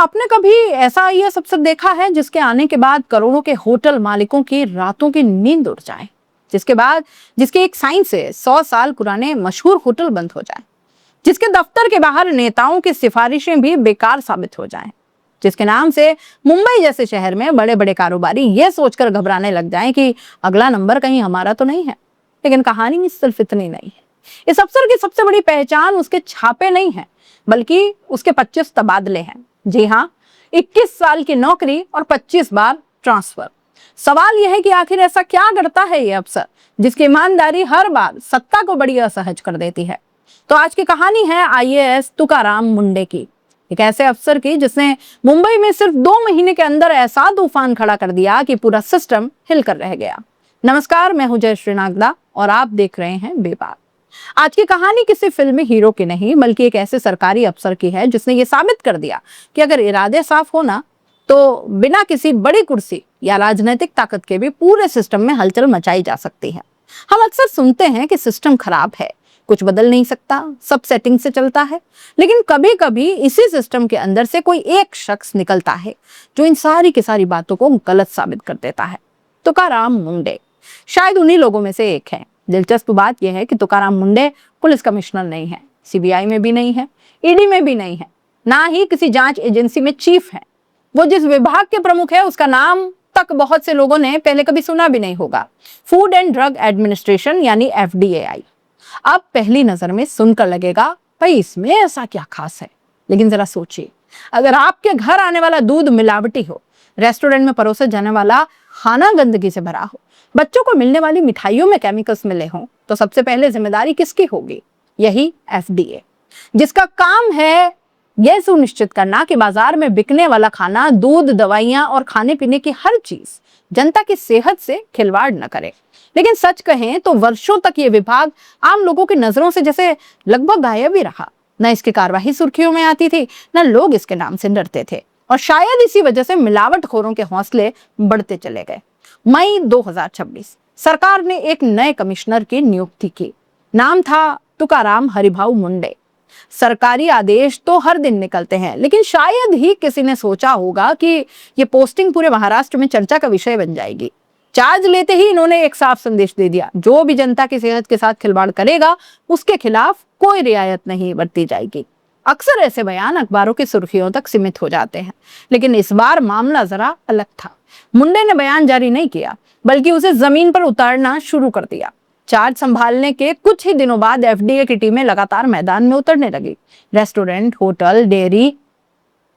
आपने कभी ऐसा आईएएस अफसर देखा है जिसके आने के बाद करोड़ों के होटल मालिकों की रातों की नींद उड़ जाए, जिसके एक साइन से 100 साल पुराने मशहूर होटल बंद हो जाए, जिसके दफ्तर के बाहर नेताओं की सिफारिशें भी बेकार साबित हो जाएं, जिसके नाम से मुंबई जैसे शहर में बड़े बड़े कारोबारी यह सोचकर घबराने लग जाएं कि अगला नंबर कहीं हमारा तो नहीं है। लेकिन कहानी सिर्फ इतनी नहीं है। इस अफसर की सबसे बड़ी पहचान उसके छापे नहीं है, बल्कि उसके 25 तबादले हैं। जी हाँ, 21 साल की नौकरी और 25 बार ट्रांसफर। सवाल यह है कि आखिर ऐसा क्या करता है ये अफसर जिसकी ईमानदारी हर बार सत्ता को बड़ी असहज कर देती है। तो आज की कहानी है आईएएस तुकाराम मुंडे की, एक ऐसे अफसर की जिसने मुंबई में सिर्फ 2 महीने के अंदर ऐसा तूफान खड़ा कर दिया कि पूरा सिस्टम हिलकर रह गया। नमस्कार, मैं हूं जयश्री नागदा और आप देख रहे हैं बेबाक। आज की कहानी किसी फिल्मी हीरो की नहीं, बल्कि एक ऐसे सरकारी अफसर की है जिसने ये साबित कर दिया कि अगर इरादे साफ हो ना, तो बिना किसी बड़ी कुर्सी या राजनीतिक ताकत के भी पूरे सिस्टम में हलचल मचाई जा सकती है। हम अक्सर सुनते हैं कि सिस्टम खराब है, कुछ बदल नहीं सकता, सब सेटिंग से चलता है। लेकिन कभी कभी इसी सिस्टम के अंदर से कोई एक शख्स निकलता है जो इन सारी की सारी बातों को गलत साबित कर देता है। तुकाराम मुंडे शायद उन्हीं लोगों में से एक है। दिलचस्प बात यह है कि तुकाराम मुंडे पुलिस कमिश्नर नहीं है, सीबीआई में भी नहीं है, ईडी में भी नहीं है, ना ही किसी जांच एजेंसी में चीफ है। वो जिस विभाग के प्रमुख है उसका नाम तक बहुत से लोगों ने पहले कभी सुना भी नहीं होगा। फूड एंड ड्रग एडमिनिस्ट्रेशन यानी एफडीएआई। अब पहली नजर में सुनकर लगेगा भाई इसमें ऐसा क्या खास है, लेकिन जरा सोचिए, अगर आपके घर आने वाला दूध मिलावटी हो, रेस्टोरेंट में परोसे जाने वाला खाना गंदगी से भरा हो, बच्चों को मिलने वाली मिठाइयों में केमिकल्स मिले हों, तो सबसे पहले जिम्मेदारी किसकी होगी? यही एफडीए, जिसका काम है यह सुनिश्चित करना कि बाजार में बिकने वाला खाना, दूध, दवाइयां और खाने पीने की हर चीज जनता की सेहत से खिलवाड़ न करे। लेकिन सच कहें तो वर्षों तक ये विभाग आम लोगों की नजरों से जैसे लगभग गायब ही रहा। न इसकी कार्यवाही सुर्खियों में आती थी, न लोग इसके नाम से डरते थे, और शायद इसी वजह से मिलावटखोरों के हौसले बढ़ते चले गए। मई 2026 सरकार ने एक नए कमिश्नर की नियुक्ति की। नाम था तुकाराम हरिभाऊ मुंडे। सरकारी आदेश तो हर दिन निकलते हैं, लेकिन शायद ही किसी ने सोचा होगा कि ये पोस्टिंग पूरे महाराष्ट्र में चर्चा का विषय बन जाएगी। चार्ज लेते ही इन्होंने एक साफ संदेश दे दिया, जो भी जनता की सेहत के साथ खिलवाड़ करेगा उसके खिलाफ कोई रियायत नहीं बरती जाएगी। अक्सर ऐसे बयान अखबारों की सुर्खियों तक सीमित हो जाते हैं, लेकिन इस बार मामला जरा अलग था। मुंडे ने बयान जारी नहीं किया, बल्कि उसे जमीन पर उतारना शुरू कर दिया। चार्ज संभालने के कुछ ही दिनों बाद एफडीए की टीमें लगातार मैदान में उतरने लगी। रेस्टोरेंट, होटल, डेयरी,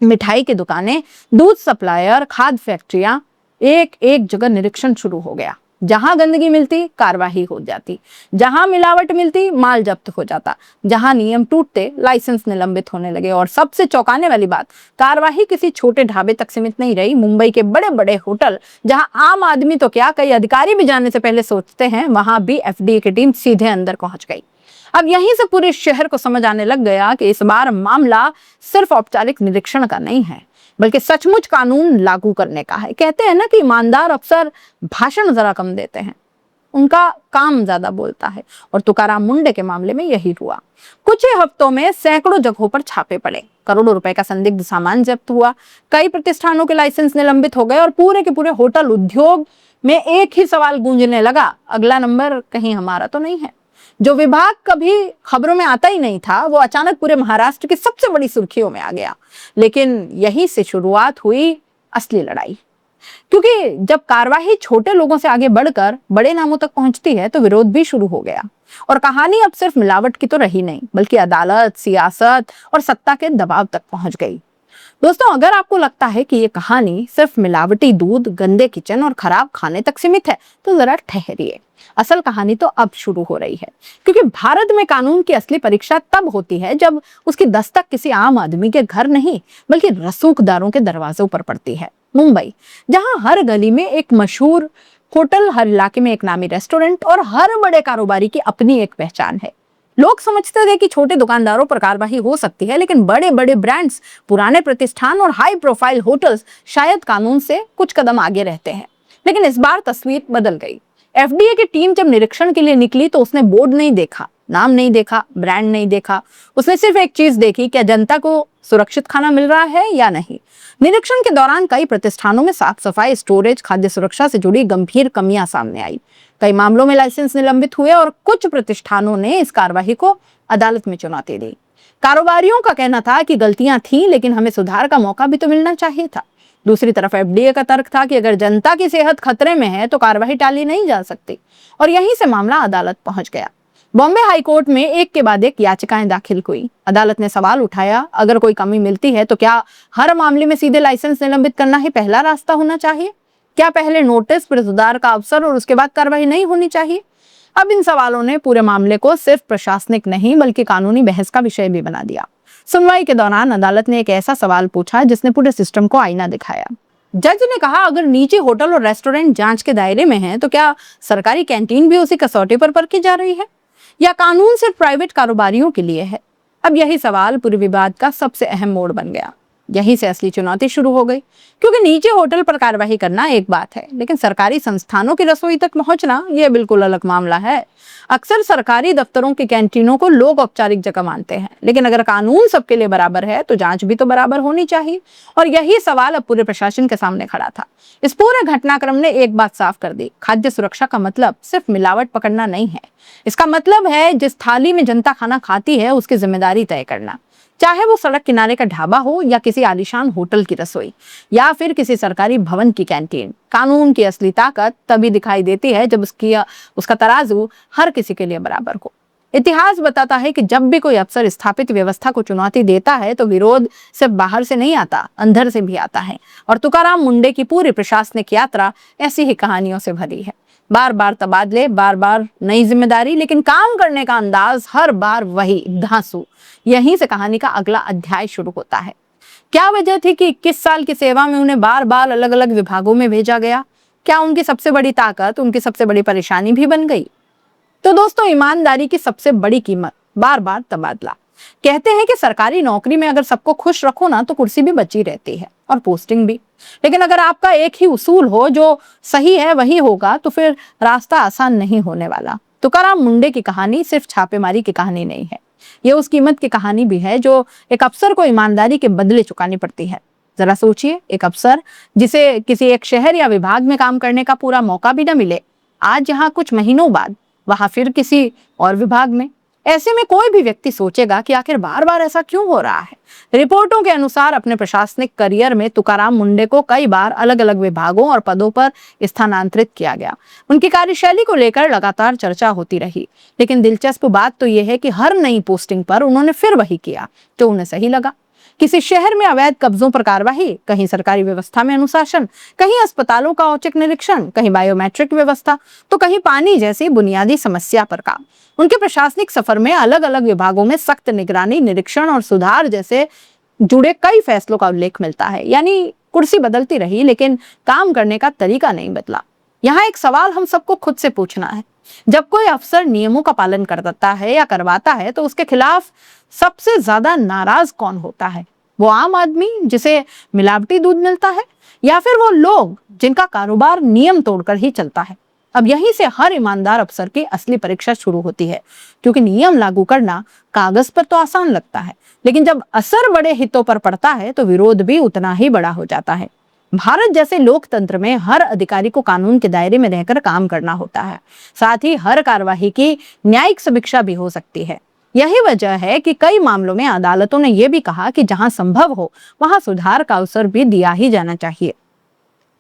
मिठाई की दुकानें, दूध सप्लायर, खाद्य फैक्ट्रियां, एक एक जगह निरीक्षण शुरू हो गया। जहां गंदगी मिलती कार्रवाई हो जाती, जहां मिलावट मिलती माल जब्त हो जाता, जहां नियम टूटते लाइसेंस निलंबित होने लगे। और सबसे चौंकाने वाली बात, कार्रवाई किसी छोटे ढाबे तक सीमित नहीं रही। मुंबई के बड़े बड़े होटल, जहां आम आदमी तो क्या कई अधिकारी भी जाने से पहले सोचते हैं, वहां भी एफडीए की टीम सीधे अंदर पहुंच गई। अब यहीं से पूरे शहर को समझ आने लग गया कि इस बार मामला सिर्फ औपचारिक निरीक्षण का नहीं है, बल्कि सचमुच कानून लागू करने का है। कहते हैं ना कि ईमानदार अफसर भाषण जरा कम देते हैं, उनका काम ज्यादा बोलता है, और तुकाराम मुंडे के मामले में यही हुआ। कुछ ही हफ्तों में सैकड़ों जगहों पर छापे पड़े, करोड़ों रुपए का संदिग्ध सामान जब्त हुआ, कई प्रतिष्ठानों के लाइसेंस निलंबित हो गए, और पूरे के पूरे होटल उद्योग में एक ही सवाल गूंजने लगा, अगला नंबर कहीं हमारा तो नहीं है। जो विभाग कभी खबरों में आता ही नहीं था, वो अचानक पूरे महाराष्ट्र की सबसे बड़ी सुर्खियों में आ गया। लेकिन यहीं से शुरुआत हुई असली लड़ाई, क्योंकि जब कार्यवाही छोटे लोगों से आगे बढ़कर बड़े नामों तक पहुंचती है तो विरोध भी शुरू हो गया। और कहानी अब सिर्फ मिलावट की तो रही नहीं, बल्कि अदालत, सियासत और सत्ता के दबाव तक पहुंच गई। दोस्तों, अगर आपको लगता है कि ये कहानी सिर्फ मिलावटी दूध, गंदे किचन और खराब खाने तक सीमित है, तो जरा ठहरिए। असल कहानी तो अब शुरू हो रही है, क्योंकि भारत में कानून की असली परीक्षा तब होती है जब उसकी दस्तक किसी आम आदमी के घर नहीं, बल्कि रसूखदारों के दरवाजों पर पड़ती है। मुंबई, जहां हर गली में एक मशहूर होटल, हर इलाके में एक नामी रेस्टोरेंट और हर बड़े कारोबारी की अपनी एक पहचान है। लोग समझते थे कि छोटे दुकानदारों पर कार्रवाई हो सकती है, लेकिन बड़े बड़े ब्रांड्स, पुराने प्रतिष्ठान और हाई प्रोफाइल होटल्स शायद कानून से कुछ कदम आगे रहते हैं। लेकिन इस बार तस्वीर बदल गई। एफडीए की टीम जब निरीक्षण के लिए निकली तो उसने बोर्ड नहीं देखा, नाम नहीं देखा, ब्रांड नहीं देखा। उसने सिर्फ एक चीज देखी, क्या जनता को सुरक्षित खाना मिल रहा है या नहीं। निरीक्षण के दौरान कई प्रतिष्ठानों में साफ सफाई, स्टोरेज, खाद्य सुरक्षा से जुड़ी गंभीर कमियां सामने आई। कई मामलों में लाइसेंस निलंबित हुए और कुछ प्रतिष्ठानों ने इस कार्रवाई को अदालत में चुनौती दी। कारोबारियों का कहना था कि गलतियां थीं, लेकिन हमें सुधार का मौका भी तो मिलना चाहिए था। दूसरी तरफ एफडीए का तर्क था कि अगर जनता की सेहत खतरे में है तो कार्रवाई टाली नहीं जा सकती, और यहीं से मामला अदालत पहुंच गया। बॉम्बे हाईकोर्ट में एक के बाद एक याचिकाएं दाखिल हुई। अदालत ने सवाल उठाया, अगर कोई कमी मिलती है तो क्या हर मामले में सीधे लाइसेंस निलंबित करना ही पहला रास्ता होना चाहिए? क्या पहले नोटिस, फिर सुधार का अवसर और उसके बाद कार्रवाई नहीं होनी चाहिए? अब इन सवालों ने पूरे मामले को सिर्फ प्रशासनिक नहीं बल्कि कानूनी बहस का विषय भी बना दिया। सुनवाई के दौरान अदालत ने एक ऐसा सवाल पूछा जिसने पूरे सिस्टम को आईना दिखाया। जज ने कहा, अगर निजी होटल और रेस्टोरेंट जांच के दायरे में हैं, तो क्या सरकारी कैंटीन भी उसी कसौटी पर परखी जा रही है, या कानून सिर्फ प्राइवेट कारोबारियों के लिए है? अब यही सवाल पूरे विवाद का सबसे अहम मोड़ बन गया। यहीं से असली चुनौती शुरू हो गई, क्योंकि निजी होटल पर कार्रवाई करना एक बात है, लेकिन सरकारी संस्थानों की रसोई तक पहुंचना यह बिल्कुल अलग मामला है। अक्सर सरकारी दफ्तरों की कैंटीनों को लोग औपचारिक जगह मानते हैं, लेकिन अगर कानून सबके लिए बराबर है तो जांच भी तो बराबर होनी चाहिए। और यही सवाल अब पूरे प्रशासन के सामने खड़ा था। इस पूरे घटनाक्रम ने एक बात साफ कर दी, खाद्य सुरक्षा का मतलब सिर्फ मिलावट पकड़ना नहीं है। इसका मतलब है जिस थाली में जनता खाना खाती है उसकी जिम्मेदारी तय करना, चाहे वो सड़क किनारे का ढाबा हो या किसी आलीशान होटल की रसोई या फिर किसी सरकारी भवन की कैंटीन। कानून की असली ताकत तभी दिखाई देती है जब उसका तराजू हर किसी के लिए बराबर हो। इतिहास बताता है कि जब भी कोई अफसर स्थापित व्यवस्था को चुनौती देता है तो विरोध सिर्फ बाहर से नहीं आता, अंदर से भी आता है। और तुकाराम मुंडे की पूरी प्रशासनिक यात्रा ऐसी ही कहानियों से भरी है। बार बार तबादले, बार बार नई जिम्मेदारी, लेकिन काम करने का अंदाज हर बार वही धांसू। यहीं से कहानी का अगला अध्याय शुरू होता है। क्या वजह थी कि 21 साल की सेवा में उन्हें बार बार अलग अलग विभागों में भेजा गया? क्या उनकी सबसे बड़ी ताकत उनकी सबसे बड़ी परेशानी भी बन गई? तो दोस्तों, ईमानदारी की सबसे बड़ी कीमत बार बार तबादला। कहते हैं कि सरकारी नौकरी में अगर सबको खुश रखो ना तो कुर्सी भी बची रहती है और पोस्टिंग भी। लेकिन अगर आपका एक ही उसूल हो, जो सही है वही होगा, तो फिर रास्ता आसान नहीं होने वाला। तुकाराम मुंडे की कहानी सिर्फ छापेमारी की कहानी नहीं है, ये उस कीमत की कहानी भी है जो एक अफसर को ईमानदारी के बदले चुकानी पड़ती है। जरा सोचिए, एक अफसर जिसे किसी एक शहर या विभाग में काम करने का पूरा मौका भी न मिले, आज यहाँ कुछ महीनों बाद वहां फिर किसी और विभाग में। ऐसे में कोई भी व्यक्ति सोचेगा कि आखिर बार बार ऐसा क्यों हो रहा है। रिपोर्टों के अनुसार अपने प्रशासनिक करियर में तुकाराम मुंडे को कई बार अलग अलग विभागों और पदों पर स्थानांतरित किया गया। उनकी कार्यशैली को लेकर लगातार चर्चा होती रही, लेकिन दिलचस्प बात तो यह है कि हर नई पोस्टिंग पर उन्होंने फिर वही किया जो उन्हें सही लगा। किसी शहर में अवैध कब्जों पर कार्रवाई, कहीं सरकारी व्यवस्था में अनुशासन, कहीं अस्पतालों का औचक निरीक्षण, कहीं बायोमेट्रिक व्यवस्था, तो कहीं पानी जैसी बुनियादी समस्या पर काम। उनके प्रशासनिक सफर में अलग अलग विभागों में सख्त निगरानी, निरीक्षण और सुधार जैसे जुड़े कई फैसलों का उल्लेख मिलता है। यानी कुर्सी बदलती रही लेकिन काम करने का तरीका नहीं बदला। यहाँ एक सवाल हम सबको खुद से पूछना है, जब कोई अफसर नियमों का पालन करता है या करवाता है तो उसके खिलाफ सबसे ज्यादा नाराज कौन होता है? वो आम आदमी जिसे मिलावटी दूध मिलता है, या फिर वो लोग जिनका कारोबार नियम तोड़कर ही चलता है? अब यहीं से हर ईमानदार अफसर की असली परीक्षा शुरू होती है, क्योंकि नियम लागू करना कागज पर तो आसान लगता है, लेकिन जब असर बड़े हितों पर पड़ता है तो विरोध भी उतना ही बड़ा हो जाता है। भारत जैसे लोकतंत्र में हर अधिकारी को कानून के दायरे में रहकर काम करना होता है, साथ ही हर कार्यवाही की न्यायिक समीक्षा भी हो सकती है। यही वजह है कि कई मामलों में अदालतों ने यह भी कहा कि जहां संभव हो वहां सुधार का अवसर भी दिया ही जाना चाहिए,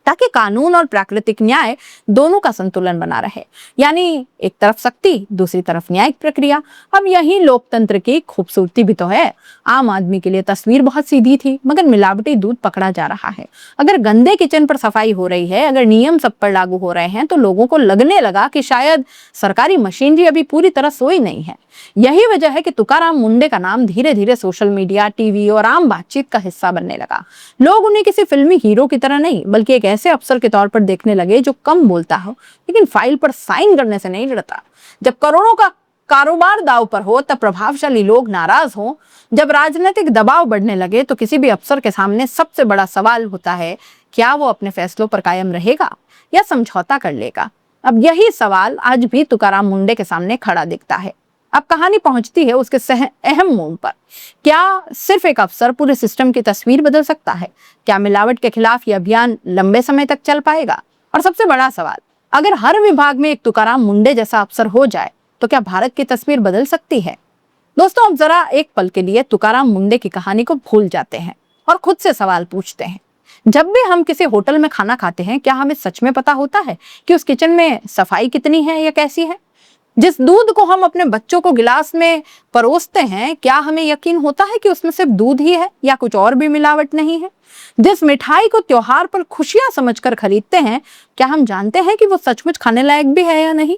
ताकि कानून और प्राकृतिक न्याय दोनों का संतुलन बना रहे। यानी एक तरफ सख्ती, दूसरी तरफ न्यायिक प्रक्रिया। अब यही लोकतंत्र की खूबसूरती भी तो है। आम आदमी के लिए तस्वीर बहुत सीधी थी, मगर मिलावटी दूध पकड़ा जा रहा है। अगर गंदे किचन पर सफाई हो रही है, अगर नियम सब पर लागू हो रहे हैं, तो लोगों को लगने लगा कि शायद सरकारी मशीनरी अभी पूरी तरह सोई नहीं है। यही वजह है कि तुकाराम मुंडे का नाम धीरे धीरे सोशल मीडिया, टीवी और आम बातचीत का हिस्सा बनने लगा। लोग उन्हें किसी फिल्मी हीरो की तरह नहीं, बल्कि एक ऐसे अफसर के तौर पर देखने लगे जो कम बोलता हो लेकिन फाइल पर साइन करने से नहीं डरता। जब करोड़ों का कारोबार दांव पर हो तब प्रभावशाली लोग नाराज हो, जब राजनीतिक दबाव बढ़ने लगे तो किसी भी अफसर के सामने सबसे बड़ा सवाल होता है, क्या वो अपने फैसलों पर कायम रहेगा या समझौता कर लेगा? अब यही सवाल आज भी तुकाराम मुंडे के सामने खड़ा दिखता है। अब कहानी पहुंचती है उसके अहम मोड़ पर। क्या सिर्फ एक अफसर पूरे सिस्टम की तस्वीर बदल सकता है? क्या मिलावट के खिलाफ यह अभियान लंबे समय तक चल पाएगा? और सबसे बड़ा सवाल, अगर हर विभाग में एक तुकाराम मुंडे जैसा अफसर हो जाए तो क्या भारत की तस्वीर बदल सकती है? दोस्तों, अब जरा एक पल के लिए तुकाराम मुंडे की कहानी को भूल जाते हैं और खुद से सवाल पूछते हैं। जब भी हम किसी होटल में खाना खाते हैं, क्या हमें सच में पता होता है कि उस किचन में सफाई कितनी है या कैसी है? जिस दूध को हम अपने बच्चों को गिलास में परोसते हैं, क्या हमें यकीन होता है कि उसमें सिर्फ दूध ही है या कुछ और भी मिलावट नहीं है? जिस मिठाई को त्योहार पर खुशियां समझकर खरीदते हैं, क्या हम जानते हैं कि वो सचमुच खाने लायक भी है या नहीं?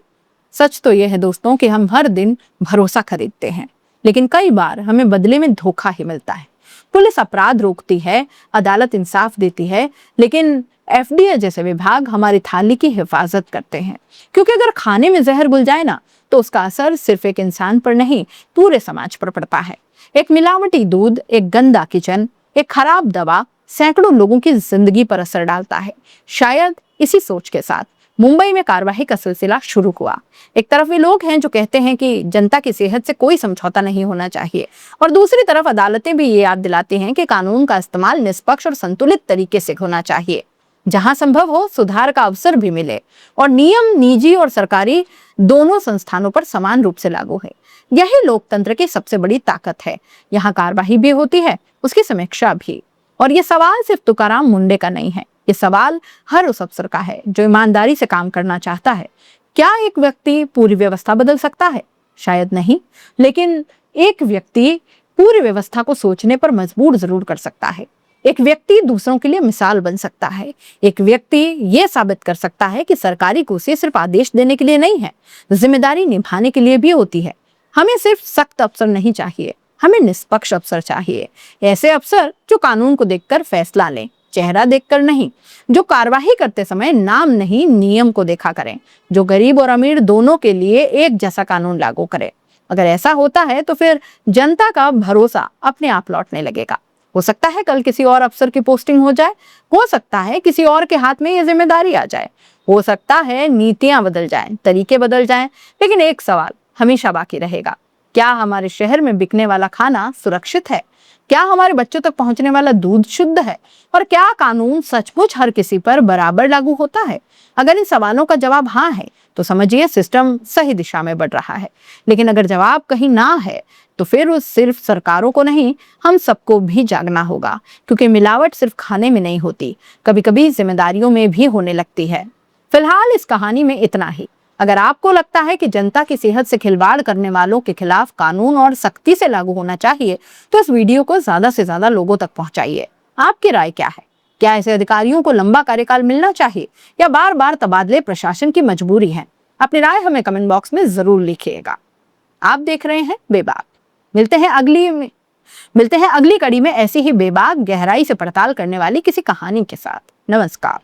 सच तो यह है दोस्तों कि हम हर दिन भरोसा खरीदते हैं, लेकिन कई बार हमें बदले में धोखा ही मिलता है। पुलिस अपराध रोकती है, अदालत इंसाफ देती है, लेकिन एफडीए जैसे विभाग हमारी थाली की हिफाजत करते हैं, क्योंकि अगर खाने में जहर घुल जाए ना, तो उसका असर सिर्फ एक इंसान पर नहीं, पूरे समाज पर पड़ता है। एक मिलावटी दूध, एक गंदा किचन, एक खराब दवा सैकड़ों लोगों की जिंदगी पर असर डालता है। शायद इसी सोच के साथ मुंबई में कार्यवाही का सिलसिला शुरू हुआ। एक तरफ वे लोग हैं जो कहते हैं कि जनता की सेहत से कोई समझौता नहीं होना चाहिए, और दूसरी तरफ अदालतें भी ये याद दिलाती हैं कि कानून का इस्तेमाल निष्पक्ष और संतुलित तरीके से होना चाहिए। जहां संभव हो सुधार का अवसर भी मिले और नियम निजी और सरकारी दोनों संस्थानों पर समान रूप से लागू है। यही लोकतंत्र की सबसे बड़ी ताकत है। यहाँ कार्यवाही भी होती है, उसकी समीक्षा भी। और ये सवाल सिर्फ तुकाराम मुंडे का नहीं है, ये सवाल हर उस अफसर का है जो ईमानदारी से काम करना चाहता है। क्या एक व्यक्ति पूरी व्यवस्था बदल सकता है? शायद नहीं, लेकिन एक व्यक्ति पूरी व्यवस्था को सोचने पर मजबूर जरूर कर सकता है। एक व्यक्ति दूसरों के लिए मिसाल बन सकता है। एक व्यक्ति ये साबित कर सकता है कि सरकारी कुर्सी सिर्फ आदेश देने के लिए नहीं है, जिम्मेदारी निभाने के लिए भी होती है। हमें सिर्फ सख्त अफसर नहीं चाहिए, हमें निष्पक्ष अफसर चाहिए। ऐसे अफसर जो कानून को देखकर फैसला लें, चेहरा देखकर नहीं, जो कार्यवाही करते समय नाम नहीं नियम को देखा करें, जो गरीब और अमीर दोनों के लिए एक जैसा कानून लागू करे। अगर ऐसा होता है तो फिर जनता का भरोसा अपने आप लौटने लगेगा। हो सकता है कल किसी और अफसर की पोस्टिंग हो जाए, हो सकता है किसी और के हाथ में ये जिम्मेदारी आ जाए, हो सकता है नीतियां बदल जाएं, तरीके बदल जाएं, लेकिन एक सवाल हमेशा बाकी रहेगा। क्या हमारे शहर में बिकने वाला खाना सुरक्षित है? क्या हमारे बच्चों तक पहुंचने वाला दूध शुद्ध है? और क्या कानून सचमुच हर किसी पर बराबर लागू होता है? अगर इन सवालों का जवाब हाँ है तो समझिए सिस्टम सही दिशा में बढ़ रहा है। लेकिन अगर जवाब कहीं ना है तो फिर उस सिर्फ सरकारों को नहीं, हम सबको भी जागना होगा, क्योंकि मिलावट सिर्फ खाने में नहीं होती, कभी कभी जिम्मेदारियों में भी होने लगती है। फिलहाल इस कहानी में इतना ही। अगर आपको लगता है कि जनता की सेहत से खिलवाड़ करने वालों के खिलाफ कानून और सख्ती से लागू होना चाहिए, तो इस वीडियो को ज्यादा से ज्यादा लोगों तक पहुंचाइए। आपकी राय क्या है? क्या ऐसे अधिकारियों को लंबा कार्यकाल मिलना चाहिए या बार बार तबादले प्रशासन की मजबूरी है? अपनी राय हमें कमेंट बॉक्स में जरूर लिखिएगा। आप देख रहे हैं बेबाक। मिलते हैं अगली कड़ी में ऐसी ही बेबाक, गहराई से पड़ताल करने वाली किसी कहानी के साथ। नमस्कार।